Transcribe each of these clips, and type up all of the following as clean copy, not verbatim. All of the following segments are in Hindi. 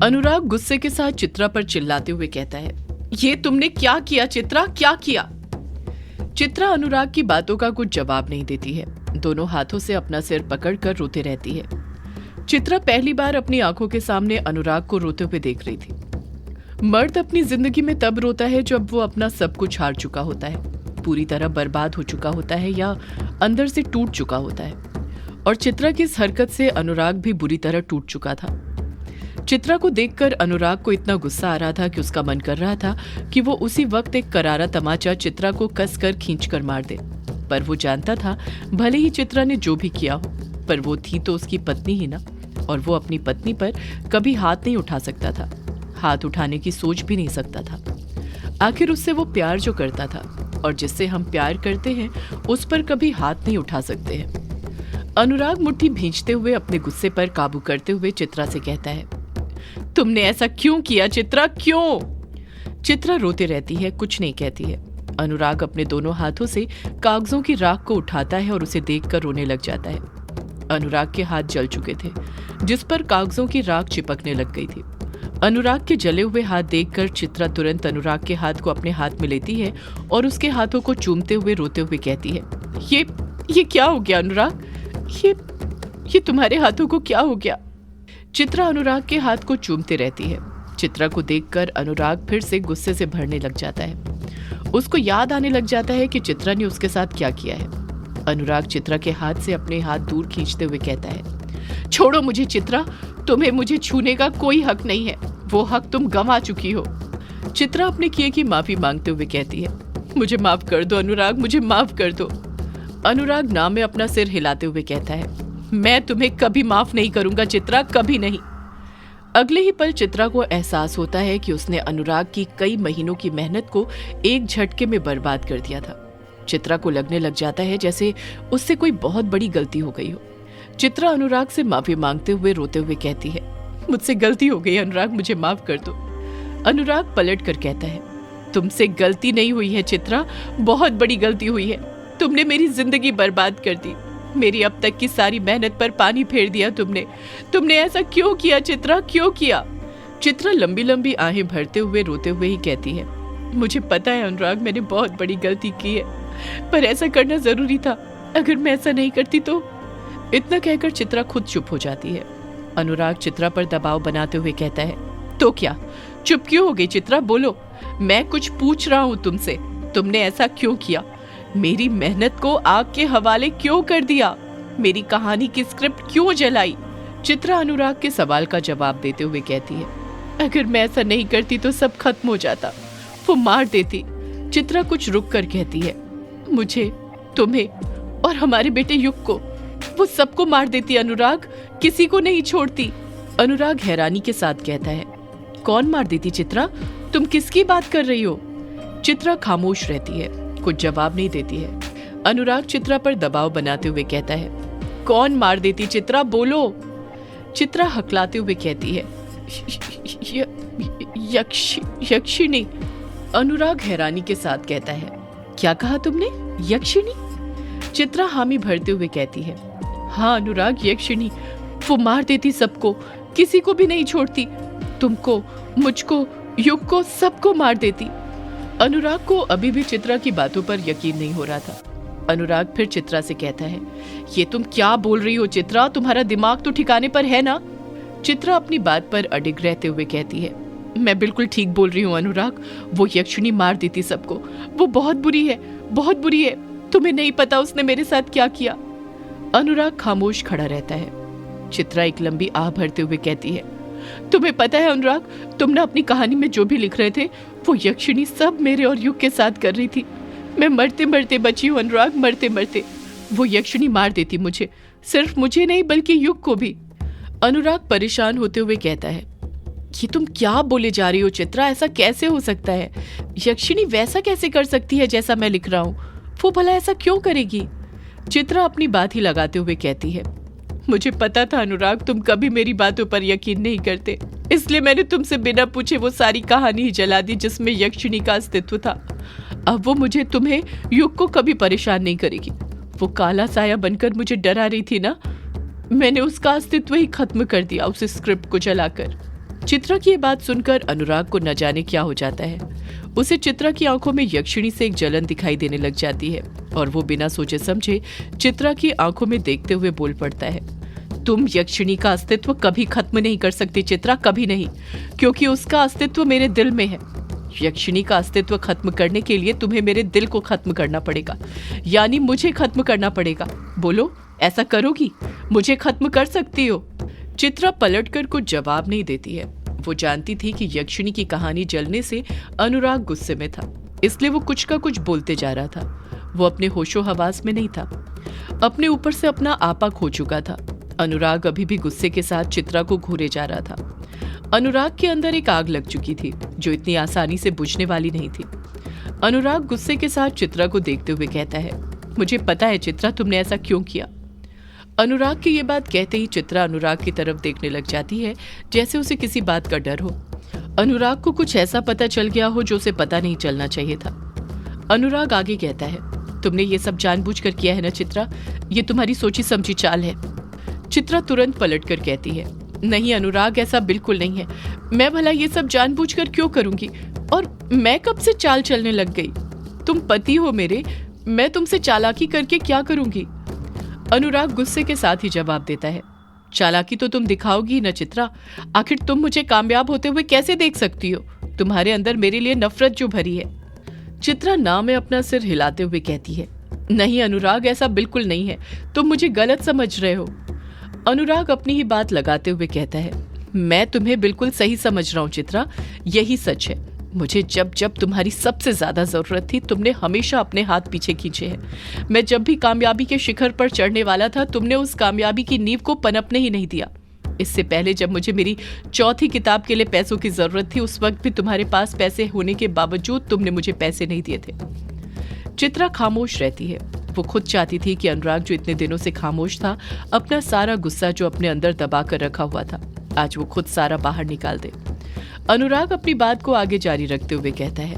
अनुराग गुस्से के साथ चित्रा पर चिल्लाते हुए कहता है, ये तुमने क्या किया चित्रा, क्या किया? चित्रा अनुराग की बातों का कुछ जवाब नहीं देती है। दोनों हाथों से अपना सिर पकड़कर रोते रहती है। चित्रा पहली बार अपनी आंखों के सामने अनुराग को रोते हुए देख रही थी। मर्द अपनी जिंदगी में तब रोता है जब वो अपना सब कुछ हार चुका होता है, पूरी तरह बर्बाद हो चुका होता है या अंदर से टूट चुका होता है। और चित्रा की इस हरकत से अनुराग भी बुरी तरह टूट चुका था। चित्रा को देखकर अनुराग को इतना गुस्सा आ रहा था कि उसका मन कर रहा था कि वो उसी वक्त एक करारा तमाचा चित्रा को कसकर खींचकर मार दे। पर वो जानता था भले ही चित्रा ने जो भी किया हो, पर वो थी तो उसकी पत्नी ही ना, और वो अपनी पत्नी पर कभी हाथ नहीं उठा सकता था, हाथ उठाने की सोच भी नहीं सकता था। आखिर उससे वो प्यार जो करता था और जिससे हम प्यार करते हैं उस पर कभी हाथ नहीं उठा सकते हैं। अनुराग मुट्ठी भींचते हुए अपने गुस्से पर काबू करते हुए चित्रा से कहता है, तुमने ऐसा क्यों किया चित्रा, क्यों? चित्रा रोते रहती है, कुछ नहीं कहती है। अनुराग अपने दोनों हाथों से कागजों की राख को उठाता है और उसे देखकर रोने लग जाता है। अनुराग के हाथ जल चुके थे, जिस पर कागजों की राख चिपकने लग गई थी। अनुराग के जले हुए हाथ देखकर चित्रा तुरंत अनुराग के हाथ को अपने हाथ में लेती है और उसके हाथों को चूमते हुए रोते हुए कहती है, ये क्या हो गया अनुराग? ये तुम्हारे हाथों को क्या हो गया? चित्रा अनुराग के हाथ को चूमते रहती है। चित्रा को देखकर अनुराग फिर से गुस्से से भरने लग जाता है। उसको याद आने लग जाता है कि चित्रा ने उसके साथ क्या किया है। अनुराग चित्रा के हाथ से अपने हाथ दूर खींचते हुए कहता है, छोड़ो मुझे चित्रा, तुम्हें मुझे छूने का कोई हक नहीं है, वो हक तुम गंवा चुकी हो। चित्रा अपने किए की माफी मांगते हुए कहती है, मुझे माफ कर दो अनुराग, मुझे माफ कर दो। अनुराग ना में अपना सिर हिलाते हुए कहता है, मैं तुम्हें कभी माफ नहीं करूंगा चित्रा, कभी नहीं। अगले ही पल चित्रा को एहसास होता है कि उसने अनुराग की कई महीनों की मेहनत को एक झटके में बर्बाद कर दिया था। चित्रा को लगने लग जाता है जैसे उससे कोई बहुत बड़ी गलती हो गई हो। चित्रा अनुराग से माफी मांगते हुए रोते हुए कहती है, मुझसे गलती हो गई अनुराग, मुझे माफ कर दो। अनुराग पलट कर कहता है, तुमसे गलती नहीं हुई है चित्रा, बहुत बड़ी गलती हुई है। तुमने मेरी जिंदगी बर्बाद कर दी, मेरी अब तक की सारी मेहनत पर पानी फेर दिया तुमने ऐसा क्यों किया चित्रा, क्यों किया? चित्रा लंबी लंबी आहें भरते हुए रोते हुए ही कहती है, मुझे पता है अनुराग, मैंने बहुत बड़ी गलती की है, पर ऐसा करना जरूरी था, अगर मैं ऐसा नहीं करती तो। इतना कहकर चित्रा खुद चुप हो जाती है। अनुराग चित्रा पर दबाव बनाते हुए कहता है, तो क्या, चुप क्यों हो गई चित्रा, बोलो, मैं कुछ पूछ रहा हूँ तुमसे, तुमने ऐसा क्यों किया? मेरी मेहनत को आग के हवाले क्यों कर दिया? मेरी कहानी की स्क्रिप्ट क्यों जलाई? चित्रा अनुराग के सवाल का जवाब देते हुए कहती है, अगर मैं ऐसा नहीं करती तो सब खत्म हो जाता, वो मार देती। चित्रा कुछ रुक कर कहती है, मुझे, तुम्हें और हमारे बेटे युग को, वो सबको मार देती अनुराग, किसी को नहीं छोड़ती। अनुराग हैरानी के साथ कहता है, कौन मार देती चित्रा, तुम किसकी बात कर रही हो? चित्रा खामोश रहती है, कुछ जवाब नहीं देती है। अनुराग चित्रा पर दबाव बनाते हुए कहता है, कौन मार देती चित्रा, बोलो। चित्रा हकलाते हुए कहती है, यक्षिणी। अनुराग हैरानी के साथ कहता है, क्या कहा तुमने, यक्षिणी? चित्रा हामी भरते हुए कहती है, हाँ अनुराग, यक्षिणी, वो मार देती सबको, किसी को भी नहीं छोड़ती, तुमको, मुझको, युग को, सबको मार देती। अनुराग को अभी भी चित्रा की बातों पर यकीन नहीं हो रहा था। अनुराग फिर चित्रा से कहता है, ये तुम क्या बोल रही हो चित्रा, तुम्हारा दिमाग तो ठिकाने पर है ना? चित्रा अपनी बात पर अडिग रहते हुए कहती है, मैं बिल्कुल ठीक बोल रही हूँ अनुराग, वो यक्षिणी मार देती सबको, वो बहुत बुरी है, बहुत बुरी है, तुम्हें नहीं पता उसने मेरे साथ क्या किया। अनुराग खामोश खड़ा रहता है। चित्रा एक लंबी आह भरते हुए कहती है, तुम्हें पता है अनुराग, तुम ना अपनी कहानी में जो भी लिख रहे थे वो यक्षिणी सब मेरे और युग के साथ कर रही थी। मैं मरते मरते बची हूँ अनुराग, मरते मरते। वो यक्षिणी मार देती मुझे, सिर्फ मुझे नहीं बल्कि युग को भी। अनुराग परेशान होते हुए कहता है, ये तुम क्या बोले जा रही हो चित्रा, ऐसा कैसे हो सकता है? यक्षिणी वैसा कैसे कर सकती है जैसा मैं लिख रहा हूँ? वो भला ऐसा क्यों करेगी? चित्रा अपनी बात ही लगाते हुए कहती है, मुझे पता था अनुराग, तुम कभी मेरी बातों पर यकीन नहीं करते, इसलिए मैंने तुमसे बिना पूछे वो सारी कहानी ही जला दी जिसमें यक्षिणी का अस्तित्व था। अब वो मुझे, तुम्हें, युग को कभी परेशान नहीं करेगी। वो काला साया बनकर मुझे डरा रही थी ना, मैंने उसका अस्तित्व ही खत्म कर दिया उस स्क्रिप्ट को जलाकर। चित्रा की ये बात सुनकर अनुराग को न जाने क्या हो जाता है। उसे चित्रा की आंखों में यक्षिणी से एक जलन दिखाई देने लग जाती है और वो बिना सोचे समझे चित्रा की आंखों में देखते हुए बोल पड़ता है, तुम यक्षिणी का अस्तित्व कभी खत्म नहीं कर सकती चित्रा, कभी नहीं, क्योंकि उसका अस्तित्व मेरे दिल में है। यक्षिणी का अस्तित्व खत्म करने के लिए तुम्हें मेरे दिल को खत्म करना पड़ेगा, यानी मुझे खत्म करना पड़ेगा। बोलो, ऐसा करोगी? मुझे खत्म कर सकती हो? चित्रा पलटकर कुछ जवाब नहीं देती है। वो जानती थी कि यक्षिणी की कहानी जलने से अनुराग गुस्से में था, इसलिए वो कुछ का कुछ बोलते जा रहा था। वो अपने होशो हवास में नहीं था, अपने ऊपर से अपना आपा खो चुका था। अनुराग अभी भी गुस्से के साथ चित्रा को घूरे जा रहा था। अनुराग के अंदर एक आग लग चुकी थी जो इतनी आसानी से बुझने वाली नहीं थी। अनुराग गुस्से के साथ चित्रा को देखते हुए कहता है, मुझे पता है चित्रा, तुमने ऐसा क्यों किया। अनुराग की ये बात कहते ही चित्रा अनुराग की तरफ देखने लग जाती है जैसे उसे किसी बात का डर हो। अनुराग को कुछ ऐसा पता चल गया हो जो उसे पता नहीं चलना चाहिए था। अनुराग आगे कहता है, तुमने ये सब जानबूझकर किया है ना चित्रा, ये तुम्हारी सोची समझी चाल है। चित्रा तुरंत पलटकर कहती है, नहीं अनुराग, ऐसा बिल्कुल नहीं है। मैं भला ये सब जानबूझकर क्यों करूंगी, और मैं कब से चाल चलने लग गई? तुम पति हो मेरे, मैं तुमसे चालाकी करके क्या करूंगी? अनुराग गुस्से के साथ ही जवाब देता है, चालाकी तो तुम दिखाओगी न चित्रा, आखिर तुम मुझे कामयाब होते हुए कैसे देख सकती हो? तुम्हारे अंदर मेरे लिए नफरत जो भरी है। चित्रा ना में अपना सिर हिलाते हुए कहती है, नहीं अनुराग, ऐसा बिल्कुल नहीं है, तुम मुझे गलत समझ रहे हो। अनुराग अपनी ही बात लगाते हुए कहता है, मैं तुम्हें बिल्कुल सही समझ रहा हूँ चित्रा, यही सच है। मुझे जब जब तुम्हारी सबसे ज्यादा जरूरत थी तुमने हमेशा अपने हाथ पीछे खींचे हैं। मैं जब भी कामयाबी के शिखर पर चढ़ने वाला था तुमने उस कामयाबी की नींव को पनपने ही नहीं दिया। इससे पहले जब मुझे मेरी चौथी किताब के लिए पैसों की जरूरत थी उस वक्त भी तुम्हारे पास पैसे होने के बावजूद तुमने मुझे पैसे नहीं दिए थे। चित्रा खामोश रहती है। वो खुद चाहती थी कि अनुराग जो इतने दिनों से खामोश था, अपना सारा गुस्सा जो अपने अंदर दबा कर रखा हुआ था, आज वो खुद सारा बाहर निकाल दे। अनुराग अपनी बात को आगे जारी रखते हुए कहता है,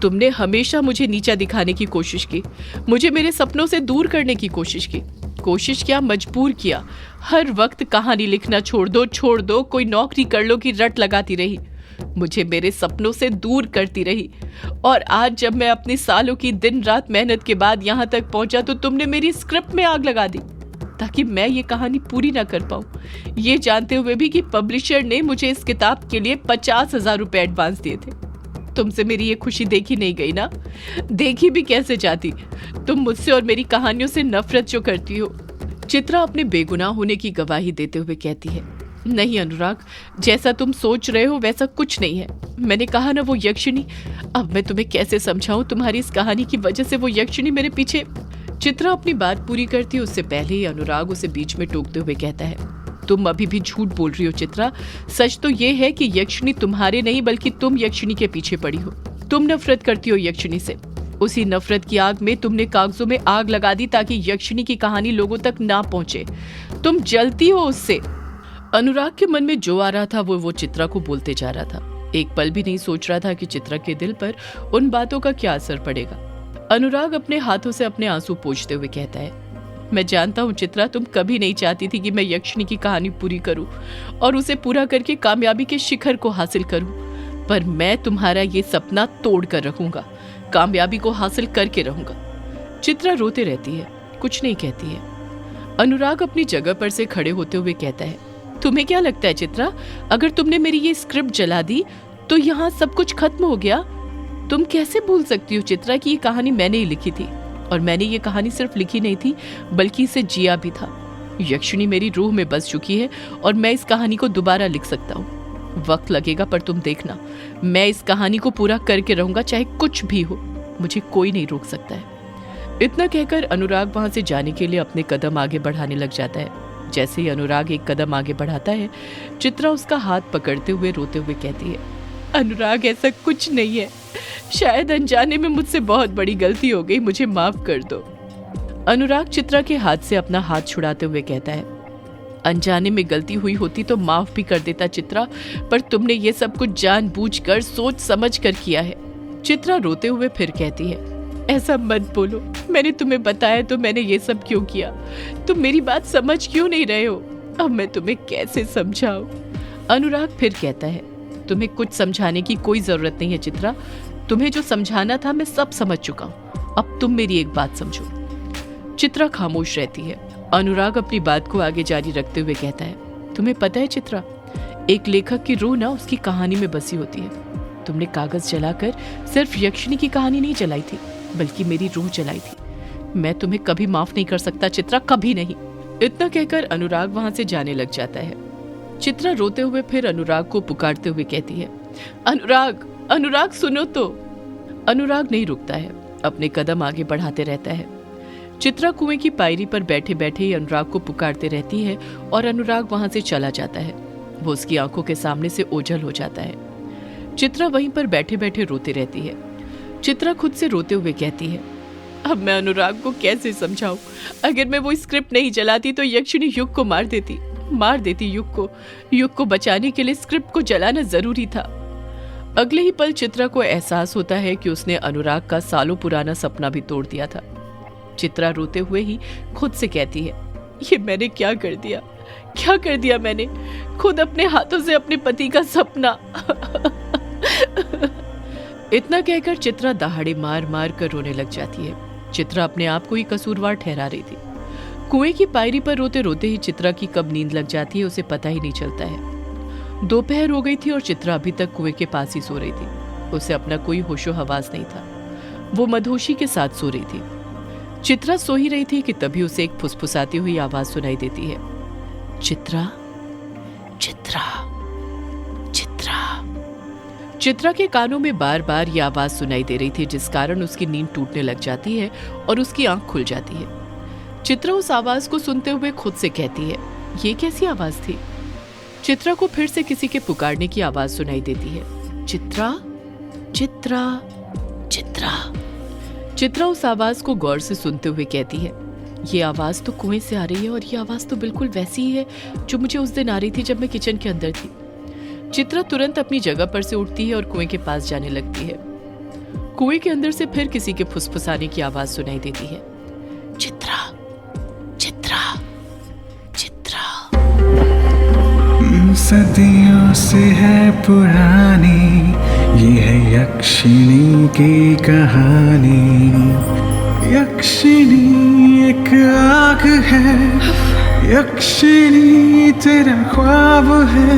तुमने हमेशा मुझे नीचा दिखाने की कोशिश की, मुझे मेरे सपनों से दूर करने की कोशिश की। कोशिश क्या, मजबूर किया। हर वक्त कहानी लिखना छोड़ दो, कोई नौकरी कर लो की रट लगाती रही। मुझे मेरे सपनों से दूर करती रही। और आज जब मैं अपनी सालों की दिन रात मेहनत के बाद यहाँ तक पहुंचा तो तुमने मेरी स्क्रिप्ट में आग लगा दी ताकि मैं ये कहानी पूरी ना कर पाऊं, ये जानते हुए भी कि पब्लिशर ने मुझे इस किताब के लिए 50,000 रुपए एडवांस दिए थे। तुमसे मेरी ये खुशी देखी नहीं गई ना, देखी भी कैसे जाती। तुम मुझसे और मेरी कहानियों से नफरत जो करती हो। चित्रा अपने बेगुनाह होने की गवाही देते हुए कहती है, नहीं अनुराग, जैसा तुम सोच रहे हो वैसा कुछ नहीं है। मैंने कहा ना वो यक्षिणी, अब मैं तुम्हें कैसे समझाऊं, तुम्हारी इस कहानी की वजह से वो यक्षिणी मेरे पीछे। चित्रा अपनी बात पूरी करती है उससे पहले ही अनुराग उसे बीच में टोकते हुए कहता है, तुम अभी भी झूठ बोल रही हो चित्रा। सच तो ये है कि यक्षिणी तुम्हारे नहीं बल्कि तुम यक्षिणी के पीछे पड़ी हो। तुम नफरत करती हो यक्षिणी से। उसी नफरत की आग में तुमने कागजों में आग लगा दी ताकि यक्षिणी की कहानी लोगों तक ना पहुंचे। तुम जलती हो उससे। अनुराग के मन में जो आ रहा था वो चित्रा को बोलते जा रहा था। एक पल भी नहीं सोच रहा था कि चित्रा के दिल पर उन बातों का क्या असर पड़ेगा। अनुराग अपने हाथों से अपने आंसू पोंछते हुए कहता है, मैं जानता हूँ चित्रा, तुम कभी नहीं चाहती थी कि मैं यक्षिणी की कहानी पूरी करूं और उसे पूरा करके कामयाबी के शिखर को हासिल करूं, पर मैं तुम्हारा ये सपना तोड़ कर रखूंगा, कामयाबी को हासिल करके रहूंगा। चित्रा रोते रहती है, कुछ नहीं कहती है। अनुराग अपनी जगह पर से खड़े होते हुए कहता है, तुम्हें क्या लगता है चित्रा, अगर तुमने मेरी ये स्क्रिप्ट जला दी तो यहाँ सब कुछ खत्म हो गया? तुम कैसे भूल सकती हो चित्रा कि ये कहानी मैंने ही लिखी थी, और मैंने ये कहानी सिर्फ लिखी नहीं थी बल्कि इसे जिया भी था। यक्षिणी मेरी रूह में बस चुकी है और मैं इस कहानी को दोबारा लिख सकता हूँ। वक्त लगेगा पर तुम देखना, मैं इस कहानी को पूरा करके रहूंगा, चाहे कुछ भी हो, मुझे कोई नहीं रोक सकता है। इतना कहकर अनुराग वहां से जाने के लिए अपने कदम आगे बढ़ाने लग जाता है। जैसे ही अनुराग एक कदम आगे बढ़ाता है, चित्रा उसका हाथ पकड़ते हुए रोते हुए कहती है, अनुराग ऐसा कुछ नहीं है, शायद अनजाने में मुझसे बहुत बड़ी गलती हो गई, मुझे माफ कर दो। अनुराग चित्रा के हाथ से अपना हाथ छुड़ाते हुए कहता है, अनजाने में गलती हुई होती तो माफ भी कर देता चित्रा, पर तुमने ये सब कुछ जानबूझकर सोच समझ कर किया है। चित्रा रोते हुए फिर कहती है, ऐसा मत बोलो, मैंने तुम्हें बताया तो मैंने ये सब क्यों किया, तुम मेरी बात समझ क्यों नहीं रहे हो, अब मैं तुम्हें कैसे समझाऊं। अनुराग फिर कहता है, तुम्हें कुछ समझाने की कोई जरूरत नहीं है चित्रा। तुम्हें जो समझाना था मैं सब समझ चुका हूं। अब तुम मेरी एक बात समझो। चित्रा खामोश रहती है। अनुराग अपनी बात को आगे जारी रखते हुए कहता है, तुम्हें पता है चित्रा, एक लेखक की रूह ना उसकी कहानी में बसी होती है। तुमने कागज जलाकर सिर्फ यक्षिणी की कहानी नहीं जलाई थी, बल्कि मेरी रूह जलाई थी। मैं तुम्हें कभी माफ नहीं कर सकता चित्रा, कभी नहीं। इतना कहकर अनुराग वहां से जाने लग जाता है। चित्रा रोते हुए फिर अनुराग को पुकारते हुए कहती है, अनुराग, अनुराग सुनो तो। अनुराग नहीं रुकता है, अपने कदम आगे बढ़ाते रहता है। चित्रा कुएं की पायरी पर बैठे बैठे ही अनुराग को पुकारते रहती है और अनुराग वहां से चला जाता है। वो उसकी आंखों के सामने से ओझल हो जाता है। चित्रा वहीं पर बैठे बैठे रोती रहती है। चित्रा खुद से रोते हुए कहती है, अब मैं अनुराग को कैसे समझाऊं? अगर मैं वो स्क्रिप्ट नहीं जलाती तो यक्षिणी युग को मार देती युग को बचाने के लिए स्क्रिप्ट को जलाना जरूरी था। अगले ही पल चित्रा को एहसास होता है कि उसने अनुराग का सालों पुराना सपना भी तोड़ दिया था। चित्रा रोते हुए ही खुद से कहती है, ये मैंने क्या कर दिया मैंने, खुद अपने हाथों से अपने पति का सपना। इतना कहकर चित्रा दहाड़े मार मार कर रोने लग जाती है। चित्रा अपने आप को ही कसूरवार ठहरा रही थी। कुएं की पायरी पर रोते रोते ही चित्रा की कब नींद लग जाती है उसे पता ही नहीं चलता है। दोपहर हो गई थी और चित्रा अभी तक कुएं के पास ही सो रही थी। उसे अपना कोई होशो हवास नहीं था। वो मधोशी के साथ सो रही थी। चित्रा सो ही रही थी कि तभी उसे एक फुसफुसाती हुई आवाज सुनाई देती है, चित्रा, चित्रा, चित्रा। चित्रा के कानों में बार बार यह आवाज सुनाई दे रही थी, जिस कारण उसकी नींद टूटने लग जाती है और उसकी आंख खुल जाती है। चित्रा उस आवाज को सुनते हुए खुद से कहती है, ये कैसी आवाज थी? चित्रा को फिर से किसी के पुकारने की आवाज सुनाई देती है, चित्रा, चित्रा, चित्रा। चित्रा उस आवाज को गौर से सुनते हुए कहती है, ये आवाज तो कुएं से आ रही है और ये आवाज तो बिल्कुल वैसी ही है जो मुझे उस दिन आ रही थी जब मैं किचन के अंदर थी। चित्रा तुरंत अपनी जगह पर से उठती है और कुएं के पास जाने लगती है। कुएं के अंदर से फिर किसी के फुसफुसाने की आवाज सुनाई देती है, चित्रा, चित्रा, चित्रा। सदियों से है पुरानी ये है यक्षिणी की कहानी। यक्षिणी एक आग है, यक्षिणी तेरा ख्वाब है।